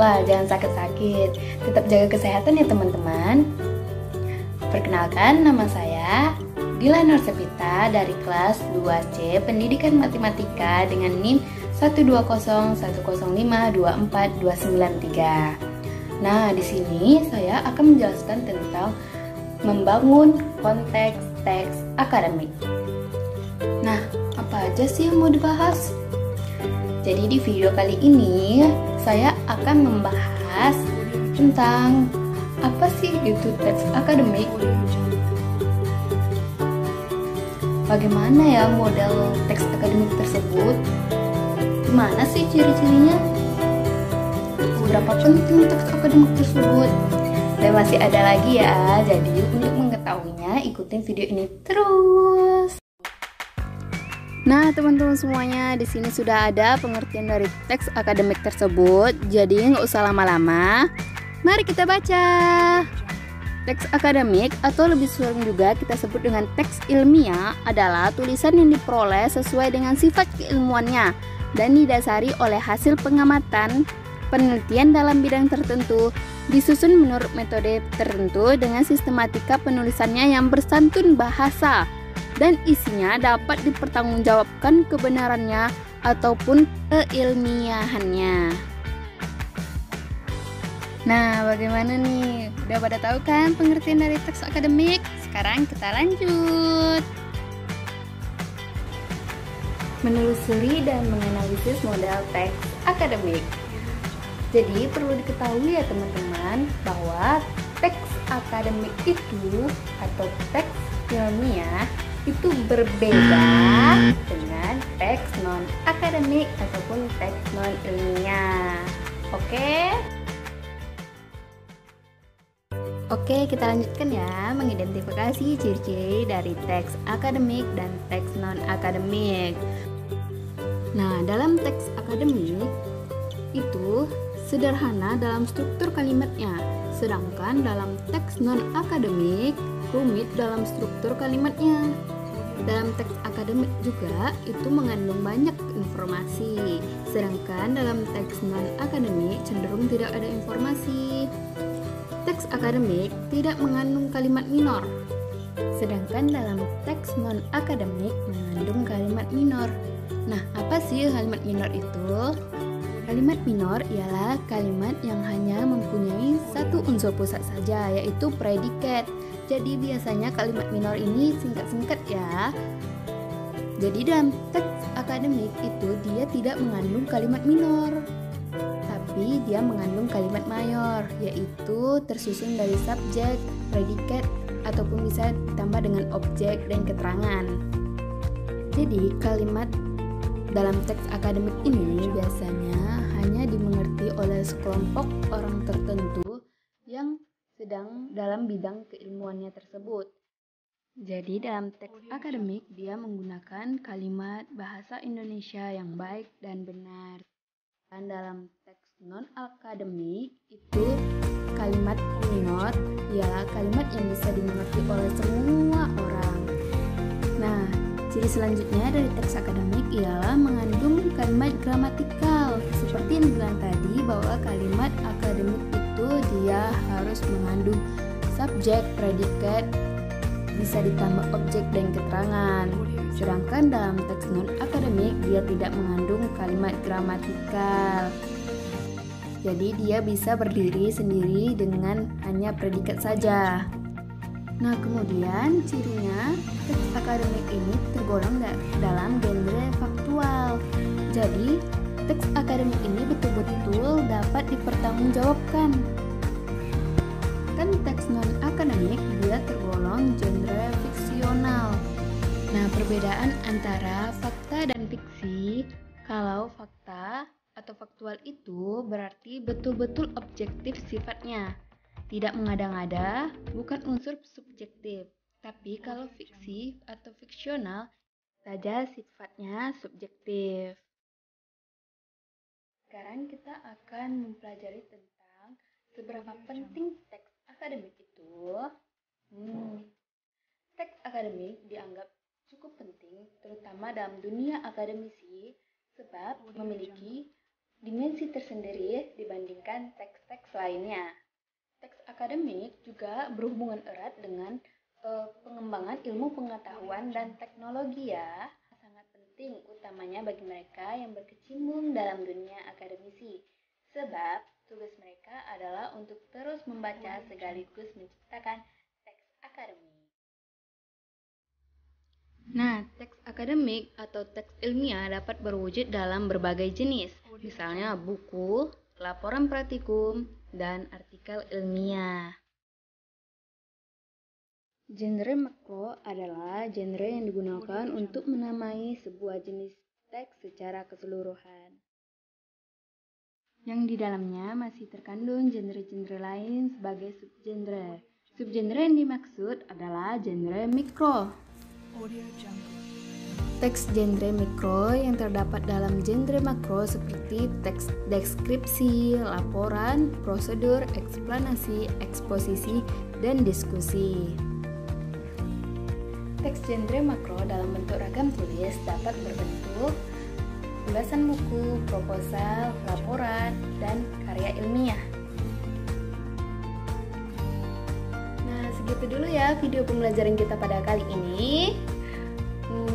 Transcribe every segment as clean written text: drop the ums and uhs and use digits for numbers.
Wah, jangan sakit-sakit. Tetap jaga kesehatan ya teman-teman. Perkenalkan, nama saya Dila Nursepita dari kelas 2C Pendidikan Matematika dengan NIM 12010524293. Nah, di sini saya akan menjelaskan tentang membangun konteks teks akademik. Nah, apa aja sih yang mau dibahas? Jadi di video kali ini saya akan membahas tentang apa sih itu teks akademik, bagaimana ya model teks akademik tersebut, gimana sih ciri-cirinya, seberapa penting teks akademik tersebut, dan masih ada lagi ya. Jadi untuk mengetahuinya ikutin video ini terus. Nah teman-teman semuanya, di sini sudah ada pengertian dari teks akademik tersebut. Jadi nggak usah lama-lama, mari kita baca. Teks akademik atau lebih sering juga kita sebut dengan teks ilmiah adalah tulisan yang diperoleh sesuai dengan sifat keilmuannya dan didasari oleh hasil pengamatan, penelitian dalam bidang tertentu, disusun menurut metode tertentu dengan sistematika penulisannya yang bersantun bahasa, dan isinya dapat dipertanggungjawabkan kebenarannya ataupun keilmiahannya. Nah, bagaimana nih? Udah pada tahu kan pengertian dari teks akademik? Sekarang kita lanjut. Menelusuri dan menganalisis model teks akademik. Jadi perlu diketahui ya teman-teman bahwa teks akademik itu atau teks ilmiah itu berbeda dengan teks non akademik ataupun teks non ilmiah. Oke, kita lanjutkan ya, mengidentifikasi ciri-ciri dari teks akademik dan teks non akademik. Nah, dalam teks akademik itu sederhana dalam struktur kalimatnya, sedangkan dalam teks non akademik rumit dalam struktur kalimatnya. Dalam teks akademik juga itu mengandung banyak informasi, sedangkan dalam teks non akademik cenderung tidak ada informasi. Teks akademik tidak mengandung kalimat minor, sedangkan dalam teks non akademik mengandung kalimat minor. Nah, apa sih kalimat minor itu? Kalimat minor ialah kalimat yang hanya mempunyai satu unsur pusat saja, yaitu predikat. Jadi biasanya kalimat minor ini singkat-singkat ya. Jadi dalam teks akademik itu dia tidak mengandung kalimat minor, tapi dia mengandung kalimat mayor, yaitu tersusun dari subjek, predikat, ataupun bisa ditambah dengan objek dan keterangan. Jadi kalimat dalam teks akademik ini biasanya hanya dimengerti oleh sekelompok orang tertentu yang sedang dalam bidang keilmuannya tersebut. Jadi dalam teks akademik dia menggunakan kalimat bahasa Indonesia yang baik dan benar. Dan dalam teks non akademik itu kalimat minor ialah kalimat yang bisa dimengerti oleh semua orang. Nah, ciri selanjutnya dari teks akademik ialah mengandung kalimat gramatikal. Seperti yang dibilang tadi bahwa kalimat akademik itu dia harus mengandung subjek, predikat, bisa ditambah objek dan keterangan. Sedangkan dalam teks non akademik dia tidak mengandung kalimat gramatikal. Jadi dia bisa berdiri sendiri dengan hanya predikat saja. Nah, kemudian cirinya teks akademik ini tergolong dalam genre faktual. Jadi teks akademik ini betul-betul dapat dipertanggungjawabkan. Kan teks non akademik dia tergolong genre fiksional. Nah, perbedaan antara fakta dan fiksi, kalau fakta atau faktual itu berarti betul-betul objektif sifatnya, tidak mengada-ngada, bukan unsur subjektif. Tapi kalau fiksi atau fiksional saja sifatnya subjektif. Sekarang kita akan mempelajari tentang seberapa penting teks akademik itu. Teks akademik dianggap cukup penting, terutama dalam dunia akademisi, sebab memiliki dimensi tersendiri dibandingkan dibandingkan teks-teks lainnya. Teks akademik juga berhubungan erat dengan pengembangan ilmu pengetahuan dan teknologi ya. Sangat penting utamanya bagi mereka yang berkecimpung dalam dunia akademisi. Sebab tugas mereka adalah untuk terus membaca sekaligus menciptakan teks akademik. Nah, teks akademik atau teks ilmiah dapat berwujud dalam berbagai jenis, misalnya buku, laporan praktikum, dan artikel ilmiah. Genre makro adalah genre yang digunakan untuk menamai sebuah jenis teks secara keseluruhan, yang di dalamnya masih terkandung genre-genre lain sebagai subgenre. Subgenre yang dimaksud adalah genre mikro. Teks genre mikro yang terdapat dalam genre makro seperti teks deskripsi, laporan, prosedur, eksplanasi, eksposisi, dan diskusi. Teks genre makro dalam bentuk ragam tulis dapat berbentuk ulasan buku, proposal, laporan, dan karya ilmiah. Nah, segitu dulu ya video pembelajaran kita pada kali ini.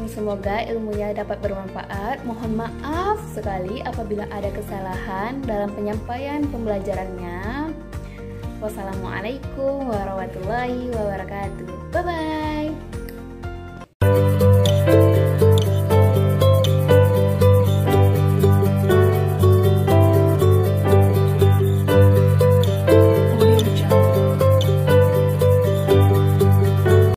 Semoga ilmunya dapat bermanfaat. Mohon maaf sekali apabila ada kesalahan dalam penyampaian pembelajarannya. Wassalamualaikum warahmatullahi wabarakatuh. Bye-bye.